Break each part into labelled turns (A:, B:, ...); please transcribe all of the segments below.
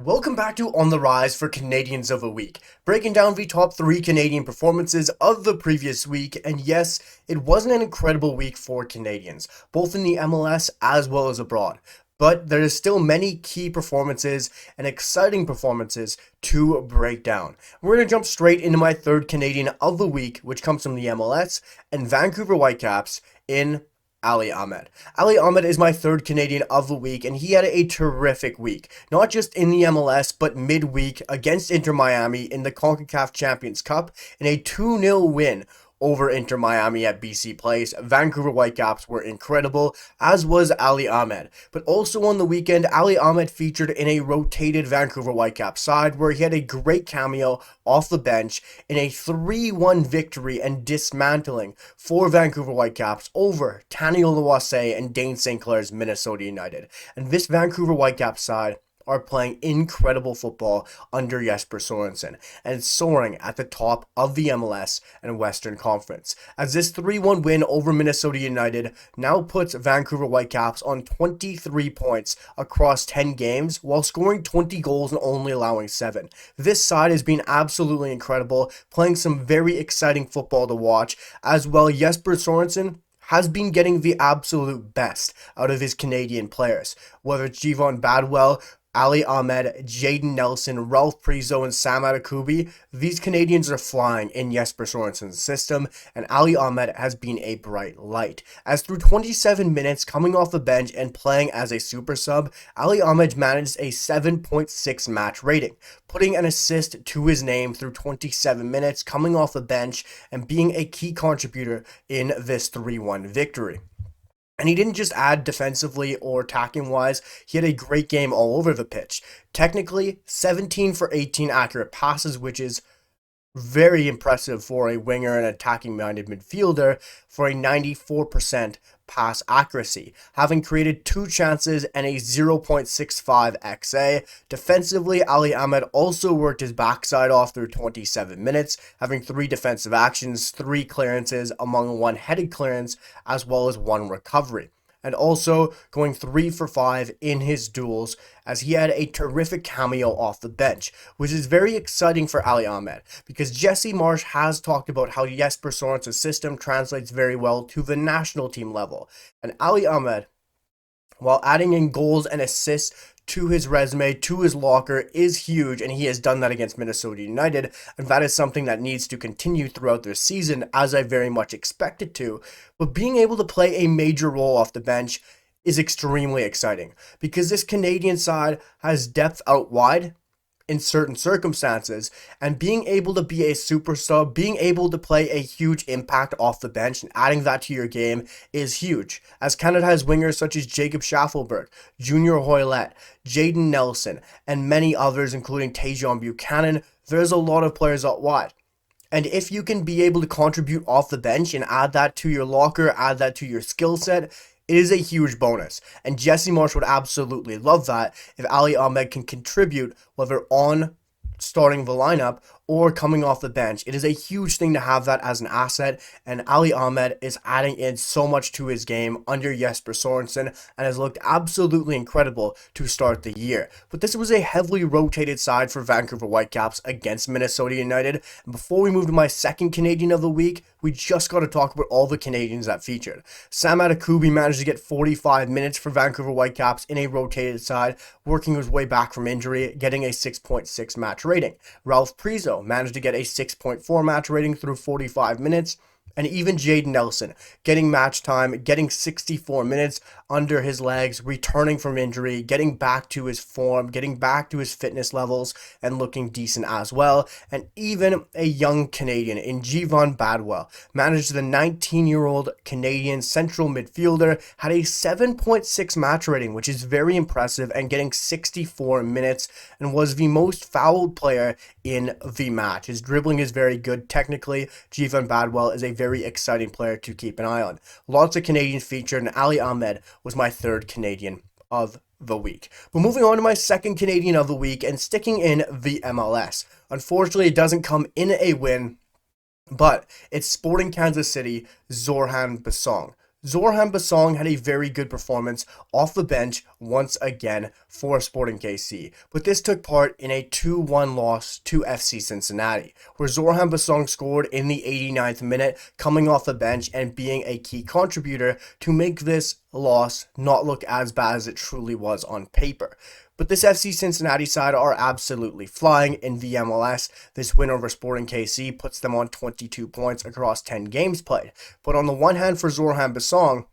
A: Welcome back to On the Rise for Canadians of the Week, breaking down the top 3 Canadian performances of the previous week. And yes, it wasn't an incredible week for Canadians, both in the MLS as well as abroad. But there is still many key performances and exciting performances to break down. We're going to jump straight into my third Canadian of the week, which comes from the MLS and Vancouver Whitecaps in Ali Ahmed. Ali Ahmed is my third Canadian of the week, and he had a terrific week. Not just in the MLS, but midweek against Inter Miami in the CONCACAF Champions Cup in a 2-0 win over Inter Miami at BC Place. Vancouver Whitecaps were incredible, as was Ali Ahmed. But also on the weekend, Ali Ahmed featured in a rotated Vancouver Whitecaps side where he had a great cameo off the bench in a 3-1 victory and dismantling for Vancouver Whitecaps over Tani Oluwase and Dane St. Clair's Minnesota United. And this Vancouver Whitecaps side are playing incredible football under Jesper Sorensen and soaring at the top of the MLS and Western Conference, as this 3-1 win over Minnesota United now puts Vancouver Whitecaps on 23 points across 10 games while scoring 20 goals and only allowing 7. This side has been absolutely incredible, playing some very exciting football to watch, as well. Jesper Sorensen has been getting the absolute best out of his Canadian players, whether it's Tajon Buchanan, Ali Ahmed, Jaden Nelson, Ralph Priso, and Sam Adekubi. These Canadians are flying in Jesper Sorensen's system, and Ali Ahmed has been a bright light. As through 27 minutes coming off the bench and playing as a super sub, Ali Ahmed managed a 7.6 match rating, putting an assist to his name through 27 minutes coming off the bench and being a key contributor in this 3-1 victory. And he didn't just add defensively or attacking wise, he had a great game all over the pitch. Technically, 17 for 18 accurate passes, which is very impressive for a winger and attacking minded midfielder, for a 94% pass accuracy, having created 2 chances and a 0.65 XA. Defensively, Ali Ahmed also worked his backside off through 27 minutes, having 3 defensive actions, 3 clearances among 1 headed clearance, as well as 1 recovery. And also going 3 for 5 in his duels, as he had a terrific cameo off the bench, which is very exciting for Ali Ahmed, because Jesse Marsch has talked about how Jesper Sorensen's system translates very well to the national team level. And Ali Ahmed, while adding in goals and assists to his resume, to his locker, is huge, and he has done that against Minnesota United, and that is something that needs to continue throughout their season, as I very much expect it to. But being able to play a major role off the bench is extremely exciting, because this Canadian side has depth out wide in certain circumstances, and being able to be a super sub, being able to play a huge impact off the bench and adding that to your game is huge, as Canada has wingers such as Jacob Schaffelberg, Junior Hoylett, Jaden Nelson, and many others, including Tajon Buchanan. There's a lot of players out wide. And if you can be able to contribute off the bench and add that to your locker, add that to your skill set, it is a huge bonus, and Jesse Marsch would absolutely love that if Ali Ahmed can contribute, whether on starting the lineup or coming off the bench. It is a huge thing to have that as an asset, and Ali Ahmed is adding in so much to his game under Jesper Sorensen and has looked absolutely incredible to start the year. But this was a heavily rotated side for Vancouver Whitecaps against Minnesota United. And before we move to my second Canadian of the week, we just got to talk about all the Canadians that featured. Sam Adekubi managed to get 45 minutes for Vancouver Whitecaps in a rotated side, working his way back from injury, getting a 6.6 match rating. Ralph Priso managed to get a 6.4 match rating through 45 minutes. And even Jaden Nelson getting match time, getting 64 minutes under his legs, returning from injury, getting back to his form, getting back to his fitness levels, and looking decent as well. And even a young Canadian in Tajon Buchanan managed, the 19-year-old Canadian central midfielder, had a 7.6 match rating, which is very impressive, and getting 64 minutes, and was the most fouled player in the match. His dribbling is very good technically. Tajon Buchanan is a very exciting player to keep an eye on. Lots of Canadians featured, and Ali Ahmed was my third Canadian of the week. But moving on to my second Canadian of the week, and sticking in the MLS. Unfortunately, it doesn't come in a win, but it's Sporting Kansas City, Zorham Basong. Zorham Basong had a very good performance off the bench once again for Sporting KC, but this took part in a 2-1 loss to FC Cincinnati, where Zorham Basong scored in the 89th minute, coming off the bench and being a key contributor to make this loss not look as bad as it truly was on paper. But this FC Cincinnati side are absolutely flying in the MLS. This win over Sporting KC puts them on 22 points across 10 games played. But on the one hand, for Zorham Basong,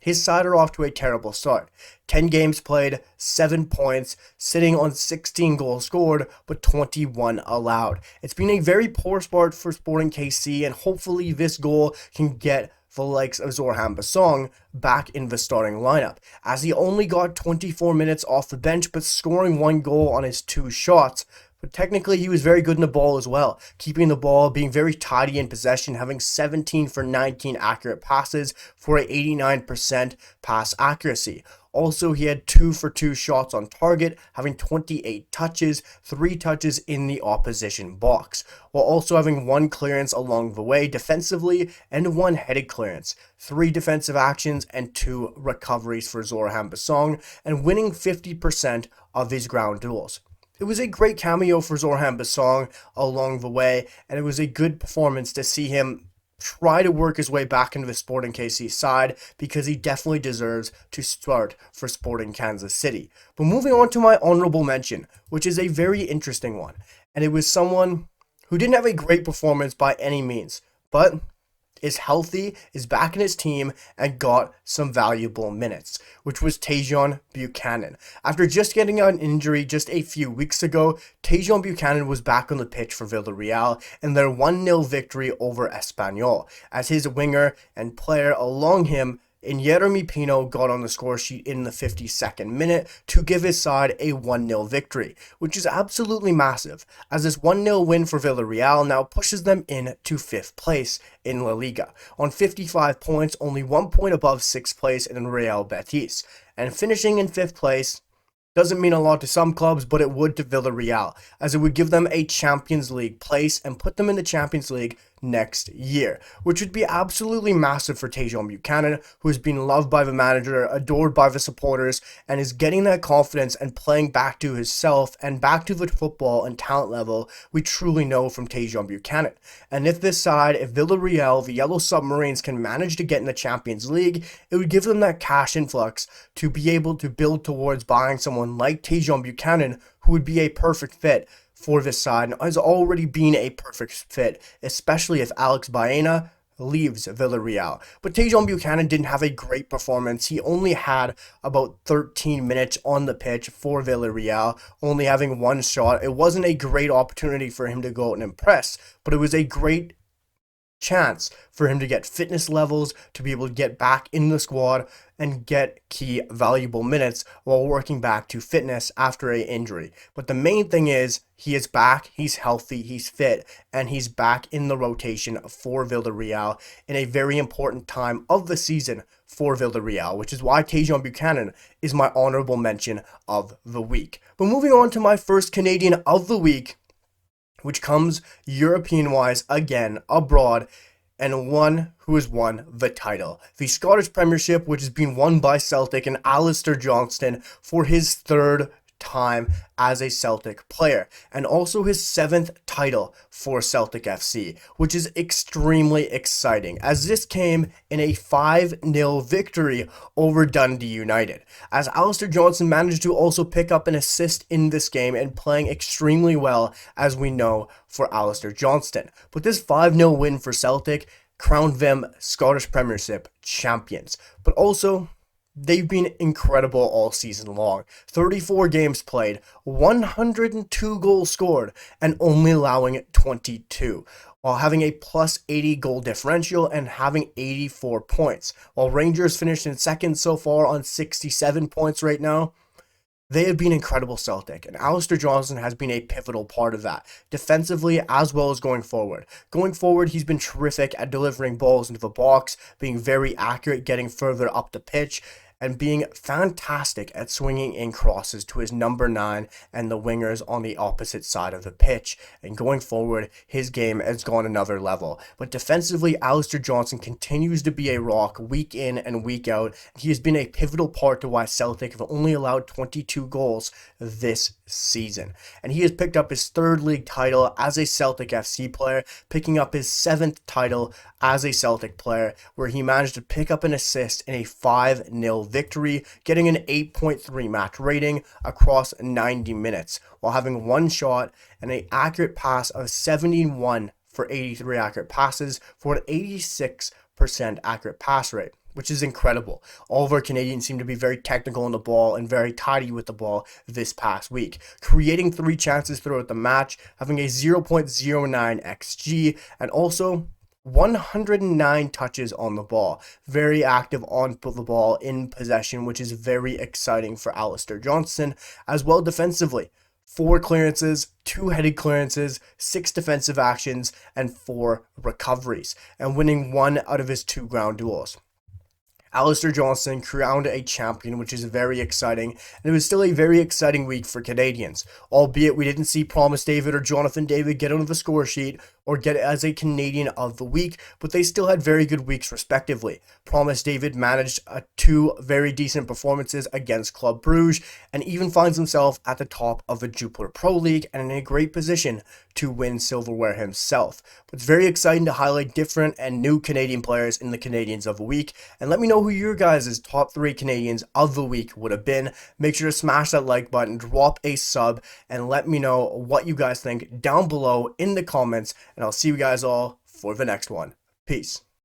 A: his side are off to a terrible start. 10 games played, 7 points, sitting on 16 goals scored, but 21 allowed. It's been a very poor start for Sporting KC, and hopefully this goal can get the likes of Zorham Basong back in the starting lineup, as he only got 24 minutes off the bench, but scoring 1 goal on his 2 shots. But technically, he was very good in the ball as well, keeping the ball, being very tidy in possession, having 17 for 19 accurate passes for an 89% pass accuracy. Also, he had 2 for 2 shots on target, having 28 touches, 3 touches in the opposition box, while also having 1 clearance along the way defensively and 1 headed clearance, 3 defensive actions and 2 recoveries for Zorham Basong, and winning 50% of his ground duels. It was a great cameo for Zorham Basong along the way, and it was a good performance to see him try to work his way back into the Sporting KC side, because he definitely deserves to start for Sporting Kansas City. But moving on to my honorable mention, which is a very interesting one, and it was someone who didn't have a great performance by any means, but is healthy, is back in his team, and got some valuable minutes, which was Tajon Buchanan. After just getting an injury just a few weeks ago, Tajon Buchanan was back on the pitch for Villarreal in their 1-0 victory over Espanyol, as his winger and player along him in Yeremy Pino got on the score sheet in the 52nd minute to give his side a 1-0 victory, which is absolutely massive, as this 1-0 win for Villarreal now pushes them into 5th place in La Liga, on 55 points, only 1 point above 6th place in Real Betis, and finishing in 5th place doesn't mean a lot to some clubs, but it would to Villarreal, as it would give them a Champions League place and put them in the Champions League next year, which would be absolutely massive for Tajon Buchanan, who has been loved by the manager, adored by the supporters, and is getting that confidence and playing back to himself and back to the football and talent level we truly know from Tajon Buchanan. And if Villarreal, the Yellow Submarines, can manage to get in the Champions League, it would give them that cash influx to be able to build towards buying someone like Tajon Buchanan, who would be a perfect fit for this side and has already been a perfect fit, especially if Alex Baena leaves Villarreal. But Tajon Buchanan didn't have a great performance. He only had about 13 minutes on the pitch for Villarreal, only having 1 shot. It wasn't a great opportunity for him to go out and impress, but it was a great chance for him to get fitness levels, to be able to get back in the squad and get key valuable minutes while working back to fitness after an injury. But the main thing is he is back, he's healthy, he's fit, and he's back in the rotation for Villarreal in a very important time of the season for Villarreal, which is why Tajon Buchanan is my honorable mention of the week. But moving on to my first Canadian of the week, which comes European-wise again, abroad, and one who has won the title. The Scottish Premiership, which has been won by Celtic and Alistair Johnston for his 3rd time as a Celtic player, and also his 7th title for Celtic FC, which is extremely exciting, as this came in a 5-0 victory over Dundee United, as Alistair Johnston managed to also pick up an assist in this game and playing extremely well, as we know, for Alistair Johnston. But this 5-0 win for Celtic crowned them Scottish Premiership champions, but also they've been incredible all season long. 34 games played, 102 goals scored, and only allowing 22, while having a plus 80 goal differential and having 84 points. While Rangers finished in 2nd so far on 67 points right now, they have been incredible, Celtic, and Alistair Johnston has been a pivotal part of that, defensively as well as going forward. Going forward, he's been terrific at delivering balls into the box, being very accurate, getting further up the pitch, and being fantastic at swinging in crosses to his number 9 and the wingers on the opposite side of the pitch. And going forward, his game has gone another level. But defensively, Alistair Johnston continues to be a rock week in and week out. He has been a pivotal part to why Celtic have only allowed 22 goals this season. And he has picked up his 3rd league title as a Celtic FC player, picking up his 7th title as a Celtic player, where he managed to pick up an assist in a 5-0 victory, getting an 8.3 match rating across 90 minutes, while having 1 shot and an accurate pass of 71 for 83 accurate passes for an 86% accurate pass rate, which is incredible. All of our Canadians seem to be very technical on the ball and very tidy with the ball this past week, creating 3 chances throughout the match, having a 0.09 XG, and also 109 touches on the ball. Very active on the ball in possession, which is very exciting for Alistair Johnston, as well defensively. 4 clearances, 2 headed clearances, 6 defensive actions, and 4 recoveries, and winning 1 out of his 2 ground duels. Alistair Johnston crowned a champion, which is very exciting, and it was still a very exciting week for Canadians, albeit we didn't see Promise David or Jonathan David get onto the score sheet or get it as a Canadian of the week, but they still had very good weeks respectively. Promise David managed 2 very decent performances against Club Bruges, and even finds himself at the top of the Jupiler Pro League and in a great position to win silverware himself. But it's very exciting to highlight different and new Canadian players in the Canadians of the week, and let me know who your guys' top 3 Canadians of the week would have been. Make sure to smash that like button, drop a sub, and let me know what you guys think down below in the comments, and I'll see you guys all for the next one. Peace.